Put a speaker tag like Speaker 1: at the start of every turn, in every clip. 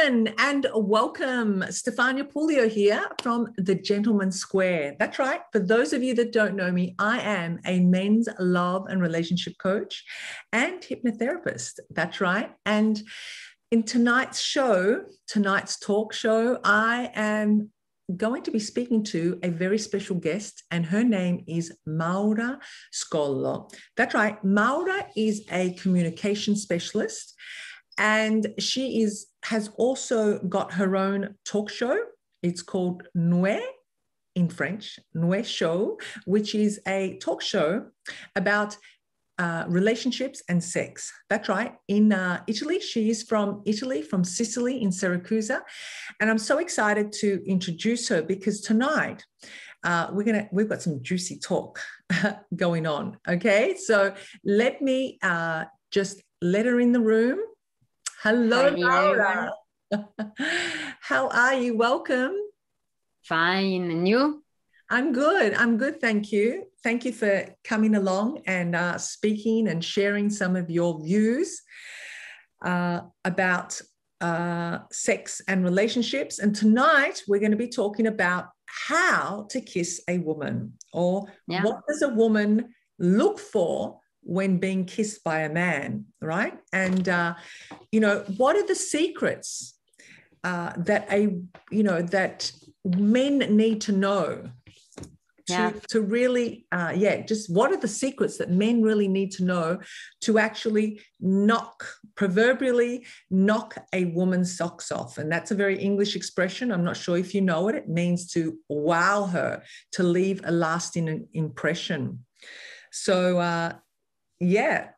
Speaker 1: everyone, and welcome. Stefania Puleo here from the Gentleman's Square. That's right. For those of you that don't know me, I am a men's love and relationship coach and hypnotherapist. That's right. And in tonight's talk show, I am going to be speaking to a very special guest, and her name is Maura Scollo. That's right. Maura is a communication specialist, and she has also got her own talk show. It's called Nuit in French, Nuit Show, which is a talk show about relationships and sex. That's right. In Italy. She is from Italy, from Sicily in Syracuse. And I'm so excited to introduce her because tonight we've got some juicy talk going on. Okay. So let me just let her in the room. Hello, Maura. How are you? Welcome.
Speaker 2: Fine. And you?
Speaker 1: I'm good. Thank you. Thank you for coming along and speaking and sharing some of your views about sex and relationships. And tonight we're going to be talking about how to kiss a woman, or what does a woman look for when being kissed by a man, right? And, what are the secrets that men need to know to really, just what are the secrets that men really need to know to actually proverbially knock a woman's socks off? And that's a very English expression. I'm not sure if you know it. It means to wow her, to leave a lasting impression. So,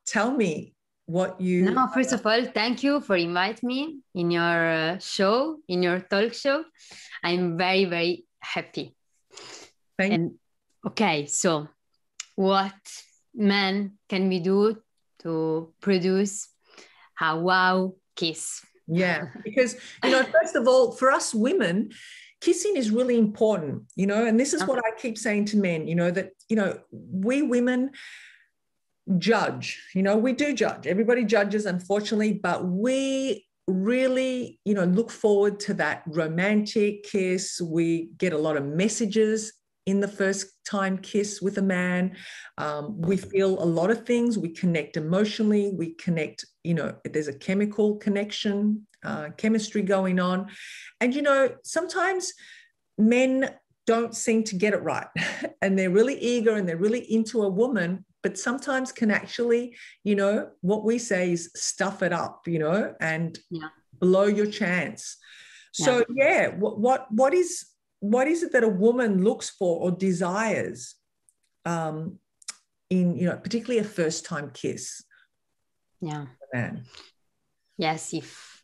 Speaker 1: tell me what you...
Speaker 2: No, first of all, thank you for inviting me in your show, in your talk show. I'm very, very happy. Okay, so what men can we do to produce a wow kiss?
Speaker 1: Yeah, because, first of all, for us women, kissing is really important, and this is what I keep saying to men, that, we women judge, we do judge. Everybody judges, unfortunately, but we really, look forward to that romantic kiss. We get a lot of messages in the first time kiss with a man. We feel a lot of things. We connect emotionally. We connect, there's a chemical connection, chemistry going on. And, sometimes men don't seem to get it right. And they're really eager and they're really into a woman, but sometimes can actually, what we say is stuff it up, and blow your chance. So, what is it that a woman looks for or desires in, particularly a first-time kiss?
Speaker 2: Yeah.
Speaker 1: Man.
Speaker 2: Yes, if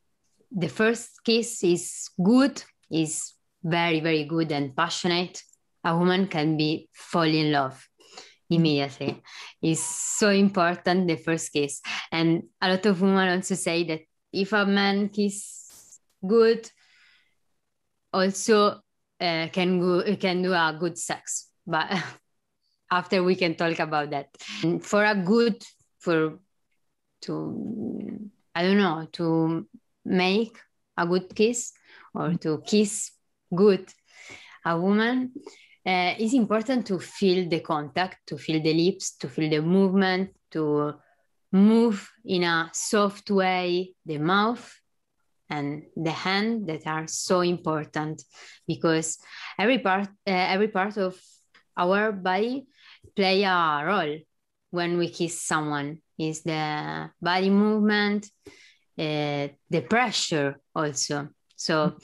Speaker 2: the first kiss is good, is very, very good and passionate, a woman can fall in love immediately. It's so important, the first kiss. And a lot of women also say that if a man kiss good, also can do a good sex, but after we can talk about that. And to make a good kiss or to kiss good a woman, it's important to feel the contact, to feel the lips, to feel the movement, to move in a soft way the mouth and the hand, that are so important, because every part of our body play a role when we kiss someone. Is the body movement, the pressure also. So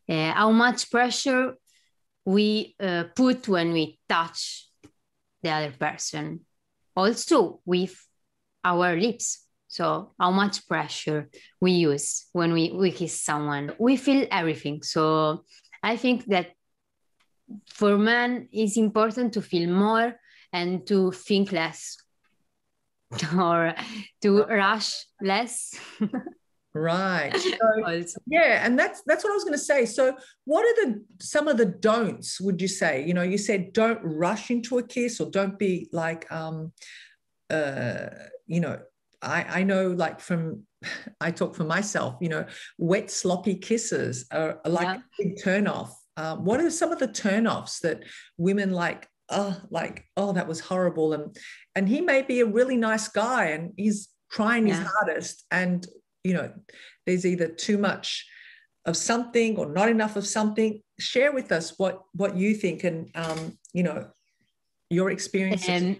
Speaker 2: how much pressure we put when we touch the other person, also with our lips. So how much pressure we use when we kiss someone. We feel everything. So I think that for men, it's important to feel more and to think less or to rush less.
Speaker 1: Right. So, and that's what I was going to say. So what are some of the don'ts, would you say? You said don't rush into a kiss, or don't be like, I know, like from I talk for myself, wet, sloppy kisses are like a big turn off. What are some of the turnoffs that women like, oh, that was horrible. And he may be a really nice guy and he's trying his hardest. And, there's either too much of something or not enough of something. Share with us what you think and, your experiences.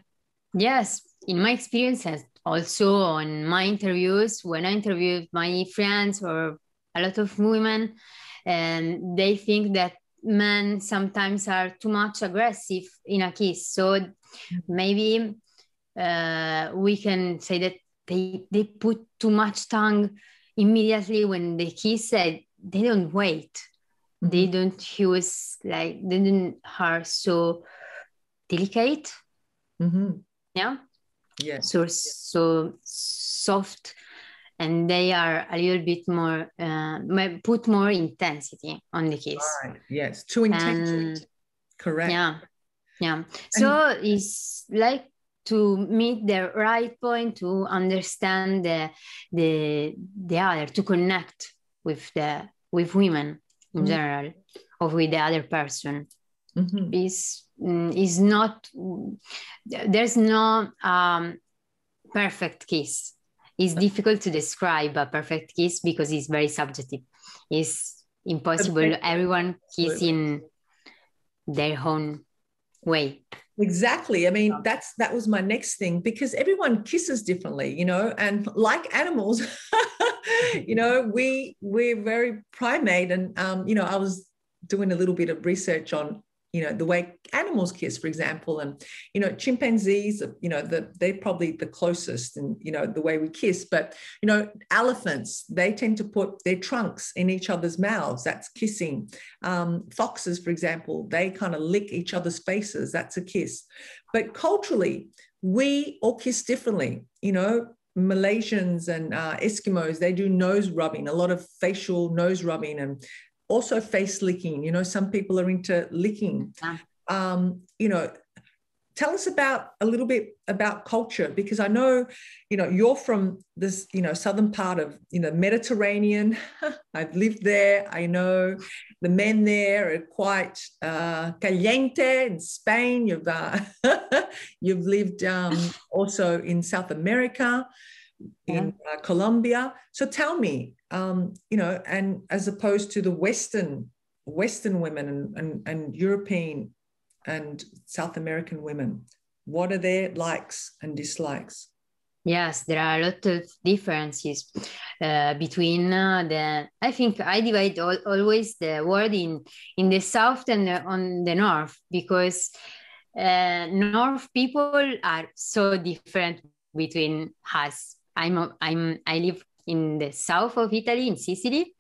Speaker 2: Yes, in my experiences, also on my interviews, when I interviewed my friends or a lot of women, and they think that men sometimes are too much aggressive in a kiss. So maybe we can say that they put too much tongue immediately when they kiss. They don't wait. They don't use they don't are so delicate. Yeah. So soft, and they are a little bit more put more intensity on the kiss.
Speaker 1: Right. Yes, too intense. Correct.
Speaker 2: Yeah. So it's like to meet the right point, to understand the other, to connect with women in general, or with the other person. Is not, there's no perfect kiss. It's difficult to describe a perfect kiss because it's very subjective. It's impossible. Everyone kiss in their own way.
Speaker 1: Exactly. I mean, that was my next thing, because everyone kisses differently, and like animals, we're very primate. And, I was doing a little bit of research on, the way animals kiss, for example, and, chimpanzees, they're probably the closest and, the way we kiss, but, elephants, they tend to put their trunks in each other's mouths. That's kissing. Foxes, for example, they kind of lick each other's faces. That's a kiss. But culturally, we all kiss differently. Malaysians and Eskimos, they do nose rubbing, a lot of facial nose rubbing, and also face licking. Some people are into licking. Tell us a little bit about culture, because I know, you're from this, southern part of, Mediterranean. I've lived there. I know the men there are quite caliente. In Spain, you've lived also in South America, in Colombia. So tell me, and as opposed to the Western women and European and South American women, what are their likes and dislikes?
Speaker 2: Yes, there are a lot of differences between I think I divide always the world in the South and on the North, because North people are so different between us. I live in the south of Italy, in Sicily,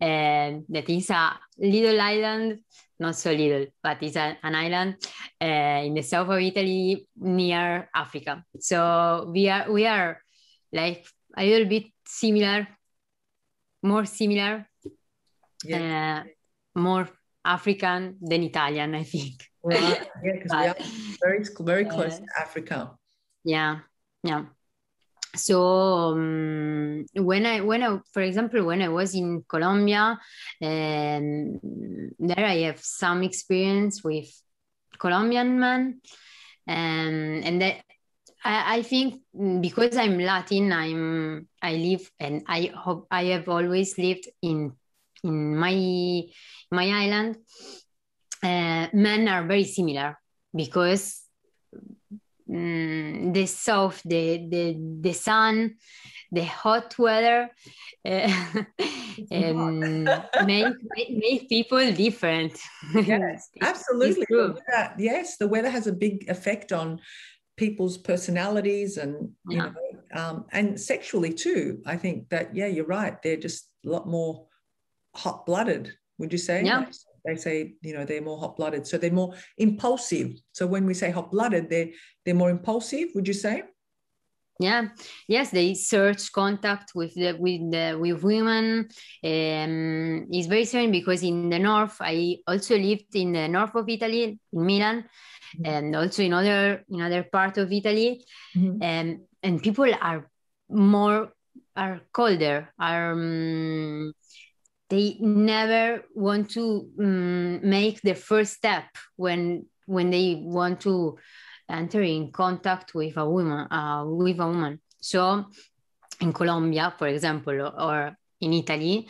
Speaker 2: and that is a little island, not so little, but it's an island in the south of Italy near Africa. So we are like a little bit similar, more similar, more African than Italian, I think.
Speaker 1: Right. Yeah, because we are very, very close to Africa.
Speaker 2: Yeah. So when I, for example, when I was in Colombia, there I have some experience with Colombian men, and that I think because I'm Latin, I live, and I hope I have always lived in my island. Men are very similar because the south, the sun, the hot weather make people different.
Speaker 1: Yes, absolutely. The weather has a big effect on people's personalities and and sexually too. I think that you're right. They're just a lot more hot-blooded. Would you say?
Speaker 2: Yeah.
Speaker 1: They say, they're more hot-blooded, so they're more impulsive. So when we say hot-blooded, they're more impulsive, would you say?
Speaker 2: Yeah. Yes, they search contact with women. It's very strange because in the north, I also lived in the north of Italy, in Milan, and also in other part of Italy, and people are more are colder, they never want to make the first step when they want to enter in contact with a woman. So in Colombia, for example, or in Italy,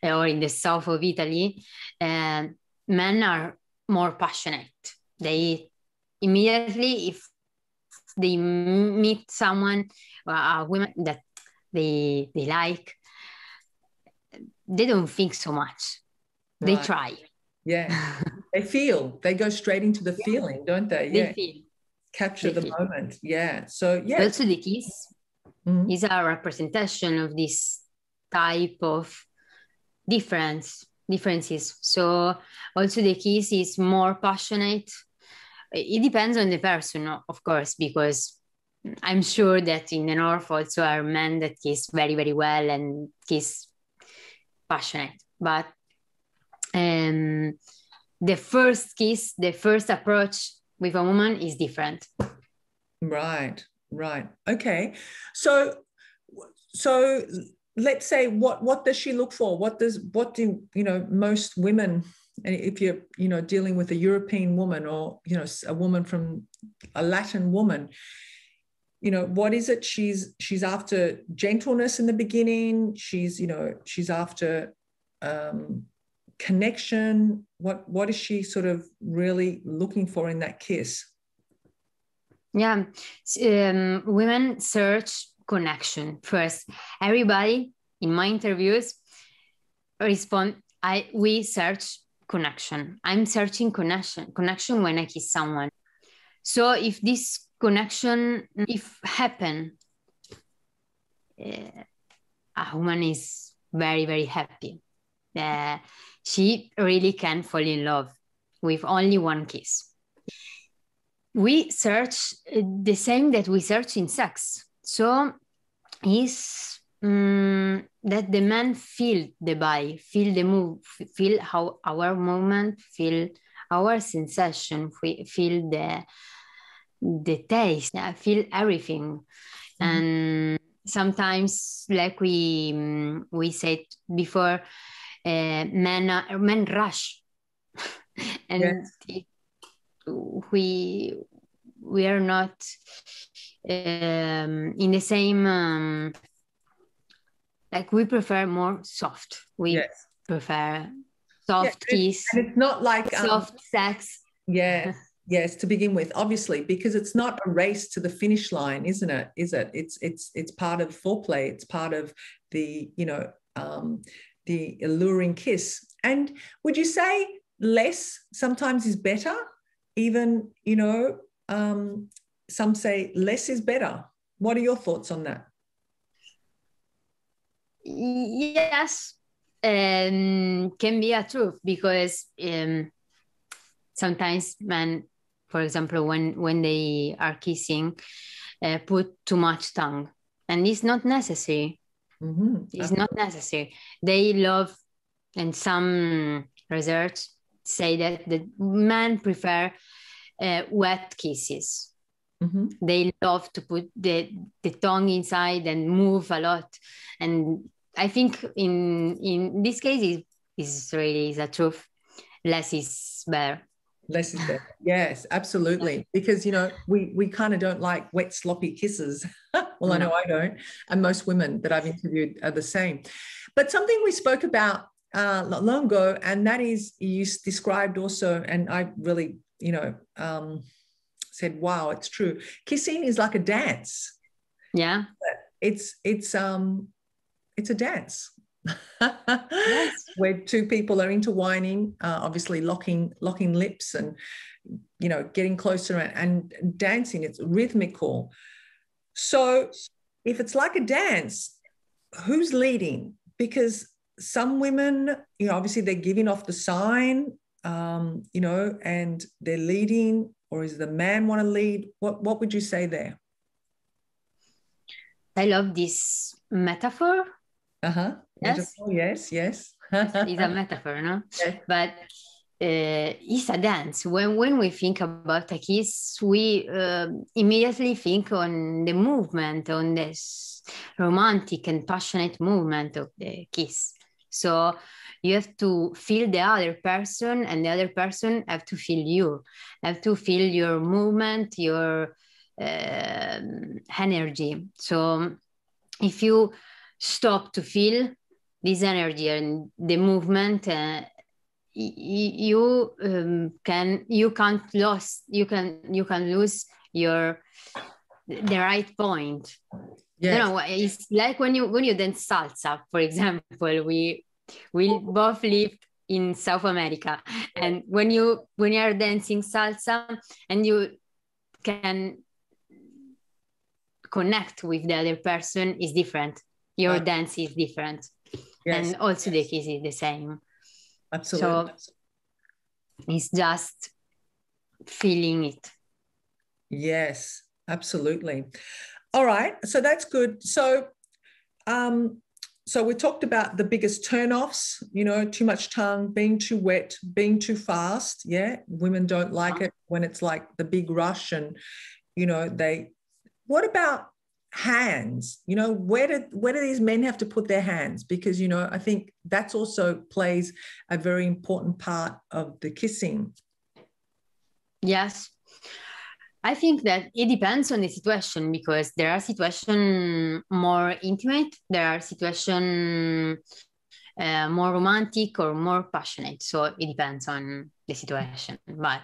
Speaker 2: or in the south of Italy, men are more passionate. They immediately, if they meet someone, a woman that they like, they don't think so much. Right. They try.
Speaker 1: Yeah. They go straight into the feeling, don't they? Yeah.
Speaker 2: They feel.
Speaker 1: Capture the moment. Yeah. So, yeah.
Speaker 2: Also, the kiss is a representation of this type of differences. So, also the kiss is more passionate. It depends on the person, of course, because I'm sure that in the North also are men that kiss very, very well and kiss passionate. But the first kiss, the first approach with a woman is different.
Speaker 1: Right. Okay. So let's say what does she look for? What do most women, if you're dealing with a European woman or a woman from a Latin woman, what is it she's after? Gentleness in the beginning. She's after connection. What is she sort of really looking for in that kiss?
Speaker 2: Yeah, women search connection first. Everybody in my interviews respond, we search connection. I'm searching connection when I kiss someone. So if this connection, if happen, a woman is very, very happy. She really can fall in love with only one kiss. We search the same that we search in sex. So is that the man feel the body, feel the move, feel how our movement, feel our sensation, feel the taste, feel everything. And sometimes, like we said before, men rush, and we are not in the same. Like we prefer more soft. We prefer soft kiss.
Speaker 1: And it's not like
Speaker 2: soft sex.
Speaker 1: Yeah. Yes, to begin with, obviously, because it's not a race to the finish line, isn't it? It's part of foreplay. It's part of the the alluring kiss. And would you say less sometimes is better? Even some say less is better. What are your thoughts on that?
Speaker 2: Yes, can be a truth, because sometimes men, for example, when they are kissing, put too much tongue, and it's not necessary. It's not necessary. They love, and some research say that the men prefer wet kisses. They love to put the tongue inside and move a lot. And I think in this case is really the truth. Less is better.
Speaker 1: Less is better. Yes, absolutely. Because, we kind of don't like wet, sloppy kisses. Well, I know I don't. And most women that I've interviewed are the same. But something we spoke about not long ago, and that is you described also, and I really, said, wow, it's true. Kissing is like a dance.
Speaker 2: Yeah.
Speaker 1: It's a dance. Yes. Where two people are intertwining, obviously locking lips and getting closer and dancing. It's rhythmical. So if it's like a dance, who's leading? Because some women, obviously they're giving off the sign, and they're leading, or is the man want to lead? What would you say there?
Speaker 2: I love this metaphor.
Speaker 1: Yes. Yes.
Speaker 2: It's a metaphor, no? Yes. But it's a dance. When we think about a kiss, we immediately think on the movement, on this romantic and passionate movement of the kiss. So you have to feel the other person, and the other person have to feel you, have to feel your movement, your energy. So if you stop to feel this energy and the movement, you can lose the right point.
Speaker 1: Yes.
Speaker 2: You know, it's like when you dance salsa, for example. We both lived in South America, and when you are dancing salsa and you can connect with the other person, is different. Your dance is different. Yes. And also the kiss is the same.
Speaker 1: Absolutely.
Speaker 2: So it's just feeling it.
Speaker 1: Yes, absolutely. All right, so that's good. So we talked about the biggest turnoffs, you know, too much tongue, being too wet, being too fast. Yeah, women don't like it when it's like the big rush, and you know, what about hands? You know, where do these men have to put their hands? Because, you know, I think that's also plays a very important part of the kissing.
Speaker 2: Yes. I think that it depends on the situation, because there are situations more intimate, there are situations more romantic or more passionate. So it depends on the situation. But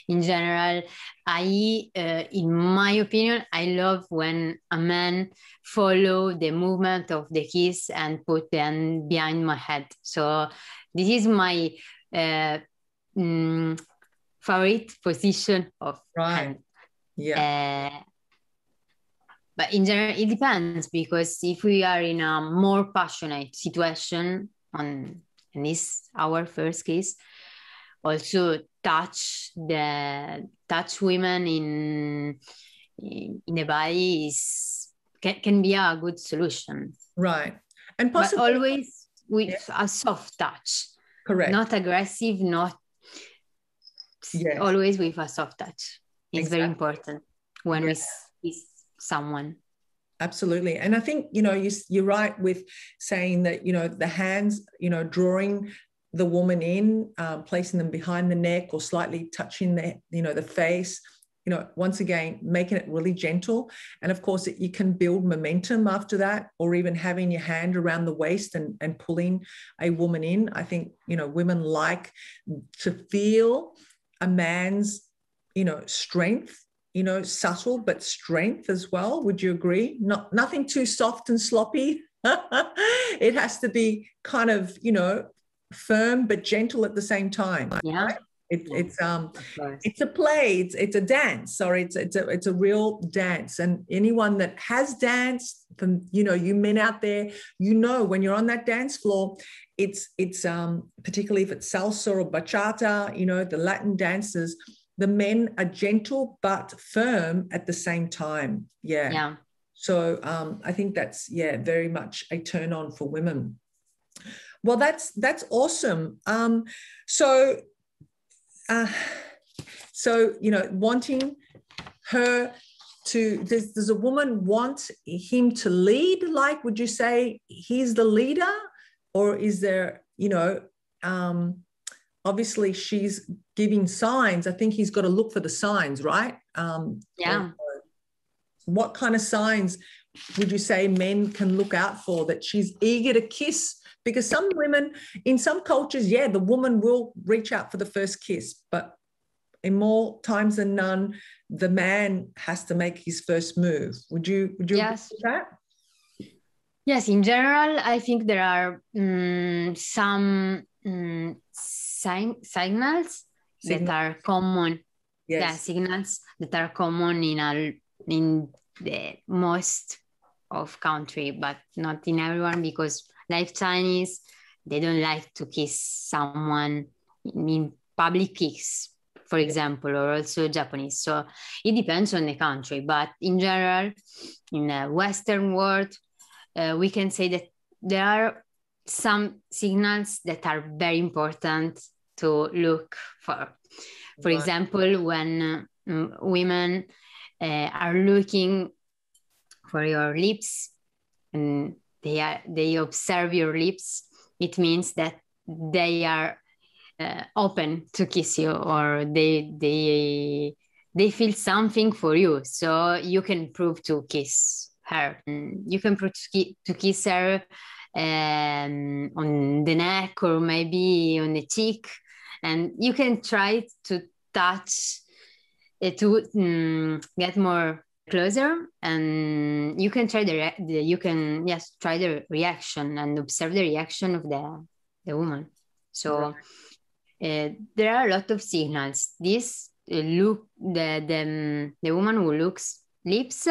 Speaker 2: in general, in my opinion, I love when a man follow the movement of the kiss and put them behind my head. So this is my favorite position of hand.
Speaker 1: Yeah.
Speaker 2: But in general, it depends, because if we are in a more passionate situation, in this our first kiss, also touch women in the body can be a good solution.
Speaker 1: Right. And possibly,
Speaker 2: but always with a soft touch.
Speaker 1: Correct.
Speaker 2: Not aggressive, always with a soft touch. It's very important when we kiss someone.
Speaker 1: Absolutely. And I think, you know, you're right with saying that, you know, the hands, you know, drawing the woman in, placing them behind the neck or slightly touching the face, you know, once again, making it really gentle. And of course, you can build momentum after that, or even having your hand around the waist and pulling a woman in. I think, you know, women like to feel a man's, you know, strength, you know, subtle, but strength as well. Would you agree? Nothing too soft and sloppy. It has to be kind of, you know, firm, but gentle at the same time.
Speaker 2: Yeah.
Speaker 1: Right? It's a play, it's a dance. Sorry, it's a real dance. And anyone that has danced, from, you know, you men out there, you know, when you're on that dance floor, it's particularly if it's salsa or bachata, you know, the Latin dances, the men are gentle but firm at the same time. Yeah. So I think that's very much a turn on for women. Well, that's awesome. So you know, wanting her to, does a woman want him to lead? Like, would you say he's the leader, or is there, you know, obviously she's giving signs. I think he's got to look for the signs, right? What kind of signs would you say men can look out for that she's eager to kiss? Because some women, in some cultures, the woman will reach out for the first kiss, but in more times than none, the man has to make his first move. Would you agree with that?
Speaker 2: Yes, in general, I think there are some signals that are common. Signals that are common in the most of country, but not in everyone, because like Chinese, they don't like to kiss someone in public kiss, for example, or also Japanese. So it depends on the country, but in general, in the Western world, we can say that there are some signals that are very important to look for. For example, when women are looking for your lips and they observe your lips, it means that they are open to kiss you, or they feel something for you. So you can prove to kiss her. You can prove to kiss her on the neck, or maybe on the cheek, and you can try to touch to get more closer, and you can try try the reaction and observe the reaction of the woman. So there are a lot of signals. This look the woman who looks lips,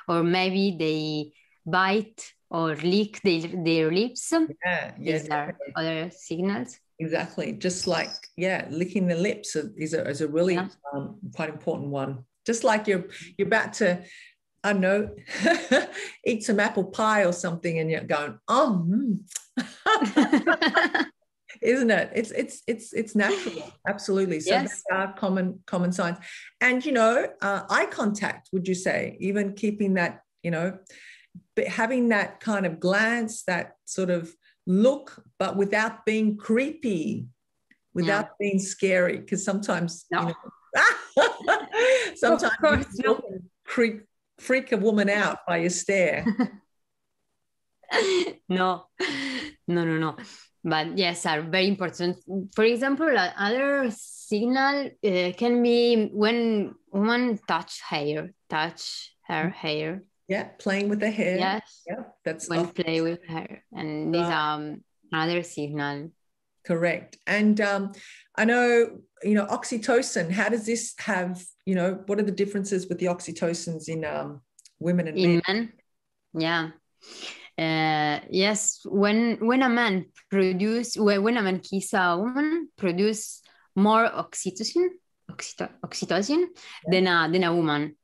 Speaker 2: or maybe they bite or lick their lips. These are other signals.
Speaker 1: Exactly. Just like, licking the lips is a really quite important one. Just like you're about to, I don't know, eat some apple pie or something, and you're going, isn't it? It's natural. Absolutely. So
Speaker 2: yes.
Speaker 1: There are common signs. And, eye contact, would you say, even keeping that, but having that kind of glance, that sort of look, but without being creepy, without being scary, because sometimes sometimes you can freak a woman out by your stare.
Speaker 2: No. But yes, are very important. For example, other signal can be when woman touch her hair.
Speaker 1: Yeah, playing with the hair.
Speaker 2: Yes.
Speaker 1: Yeah, that's
Speaker 2: when play with her, and these another signal.
Speaker 1: Correct. And I know, oxytocin. How does this have? What are the differences with the oxytocins in women and men?
Speaker 2: Yeah. Yes. When a man kiss a woman, produce more oxytocin than a woman.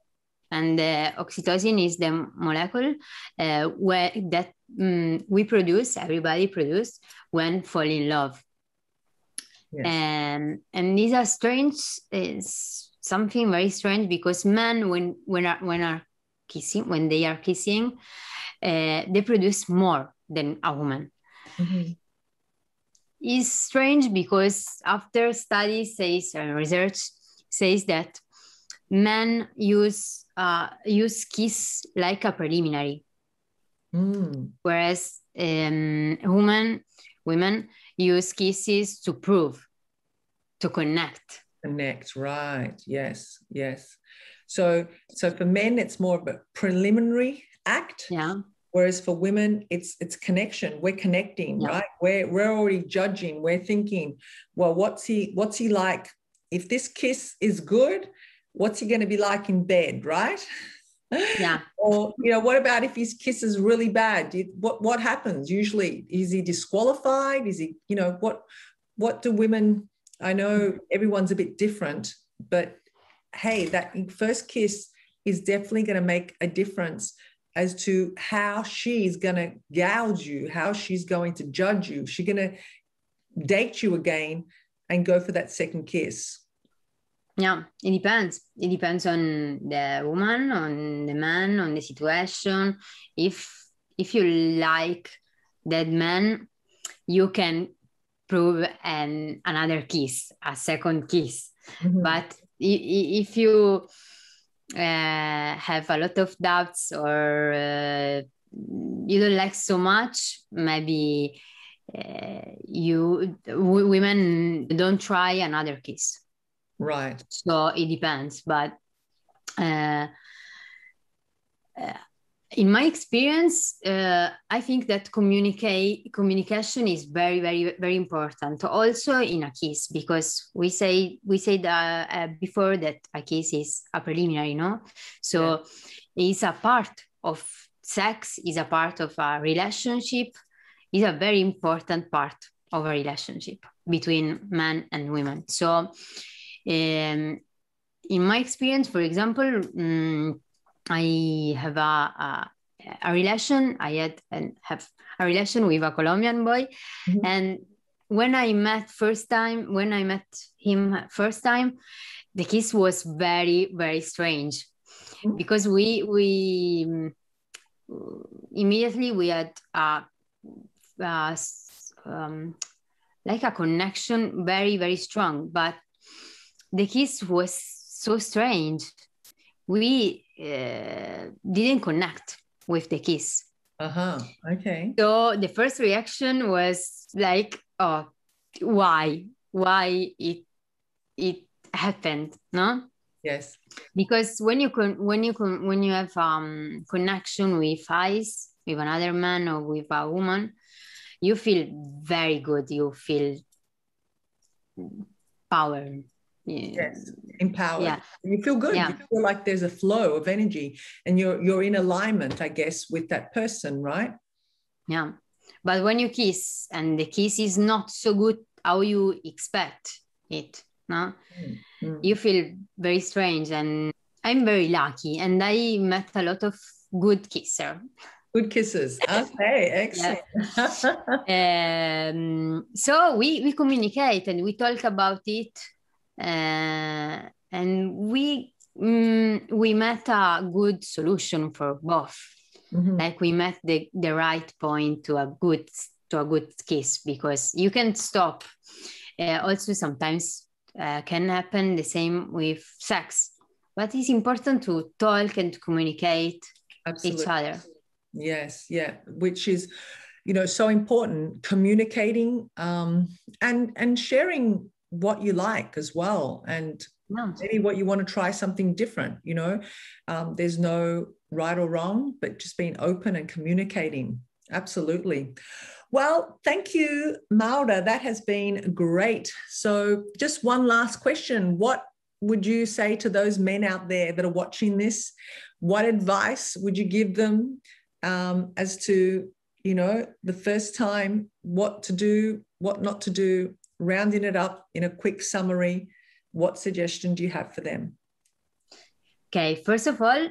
Speaker 2: And oxytocin is the molecule that everybody produce when fall in love. Yes. And these are strange, is something very strange, because men, when they are kissing, they produce more than a woman.
Speaker 1: Mm-hmm.
Speaker 2: It's strange because after studies research says that men use kiss like a preliminary, whereas women use kisses to prove, to connect.
Speaker 1: Right? Yes. So for men, it's more of a preliminary act.
Speaker 2: Yeah.
Speaker 1: Whereas for women, it's connection. We're connecting, right? We're already judging. We're thinking, well, what's he like? If this kiss is good, what's he going to be like in bed, right?
Speaker 2: Yeah.
Speaker 1: Or, what about if his kiss is really bad? What happens usually? Is he disqualified? Is he, what do women, I know everyone's a bit different, but hey, that first kiss is definitely going to make a difference as to how she's going to gouge you, how she's going to judge you. She's going to date you again and go for that second kiss.
Speaker 2: Yeah, it depends. It depends on the woman, on the man, on the situation. If you like that man, you can prove another kiss, a second kiss. Mm-hmm. But if you have a lot of doubts, or you don't like so much, maybe women don't try another kiss.
Speaker 1: Right.
Speaker 2: So it depends, but in my experience, I think that communication is very, very, very important. Also in a kiss, because we said before that a kiss is a preliminary, no? So it's a part of sex, is a part of a relationship, is a very important part of a relationship between men and women. So in my experience, for example, I have a relation. I have a relation with a Colombian boy, mm-hmm. And when I met him first time, the kiss was very, very strange, mm-hmm. Because we immediately we had like a connection, very, very strong. But the kiss was so strange. We didn't connect with the kiss.
Speaker 1: Okay.
Speaker 2: So the first reaction was like, oh, why it happened, no?
Speaker 1: Yes.
Speaker 2: Because when you have connection with eyes, with another man or with a woman, you feel very good. You feel power.
Speaker 1: Yes, empowered.
Speaker 2: Yeah.
Speaker 1: You feel good.
Speaker 2: Yeah.
Speaker 1: You feel like there's a flow of energy, and you're in alignment, I guess, with that person, right?
Speaker 2: Yeah. But when you kiss and the kiss is not so good how you expect it, no? You feel very strange. And I'm very lucky, and I met a lot of good kisser.
Speaker 1: Good kisses. Okay, excellent.
Speaker 2: So we communicate and we talk about it, and we met a good solution for both. Like we met the right point to a good kiss, because you can stop. Also, sometimes can happen the same with sex, but it's important to talk and to communicate each other.
Speaker 1: Yes, yeah, which is, so important. Communicating and sharing what you like as well, and maybe what you want to try something different. There's no right or wrong, but just being open and communicating. Absolutely. Well, thank you, Maura. That has been great. So just one last question. What would you say to those men out there that are watching this? What advice would you give them as to, the first time, what to do, what not to do, rounding it up in a quick summary? What suggestion do you have for them?
Speaker 2: Okay, first of all,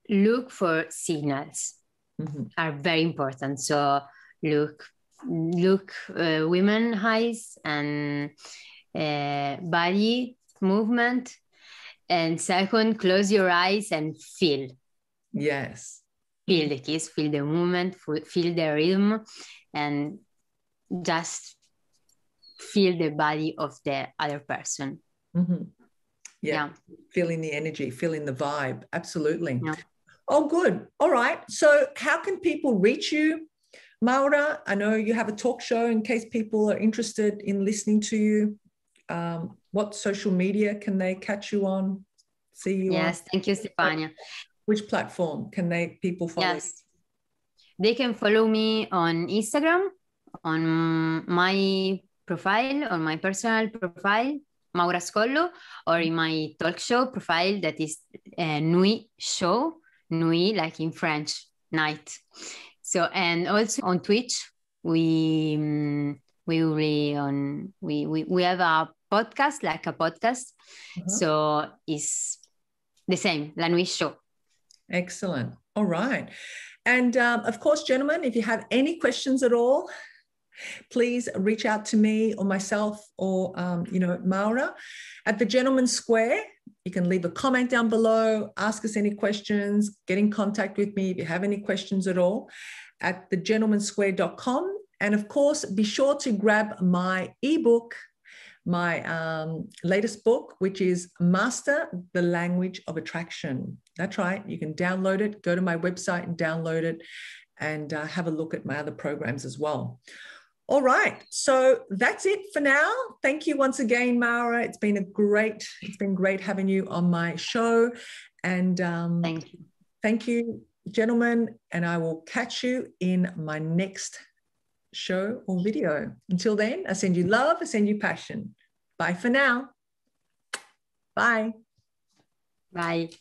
Speaker 2: look for signals. Are very important. So look women eyes and body movement. And second, close your eyes and feel.
Speaker 1: Yes.
Speaker 2: Feel the kiss, feel the movement, feel the rhythm, and just feel the body of the other person.
Speaker 1: Yeah. Feeling the energy, feeling the vibe. Absolutely.
Speaker 2: Yeah.
Speaker 1: Oh, good. All right. So how can people reach you, Maura? I know you have a talk show in case people are interested in listening to you. What social media can they catch you on, see you on?
Speaker 2: Yes, thank you, Stefania.
Speaker 1: Which platform can people follow?
Speaker 2: Yes, they can follow me on Instagram, on my profile, on my personal profile, Maura Scollo, or in my talk show profile that is Nuit show. Nuit, like in French, night. So, and also on Twitch, we have a podcast, like a podcast. So it's the same, La Nuit show.
Speaker 1: Excellent. All right. And of course, gentlemen, if you have any questions at all, please reach out to me or myself or, Maura at the Gentleman's Square. You can leave a comment down below, ask us any questions, get in contact with me if you have any questions at all at thegentleman'square.com. And of course, be sure to grab my ebook, my latest book, which is Master the Language of Attraction. That's right. You can download it, go to my website and download it, and have a look at my other programs as well. All right. So that's it for now. Thank you once again, Maura. It's been great having you on my show. And
Speaker 2: thank you.
Speaker 1: Thank you, gentlemen. And I will catch you in my next show or video. Until then, I send you love, I send you passion. Bye for now. Bye.
Speaker 2: Bye.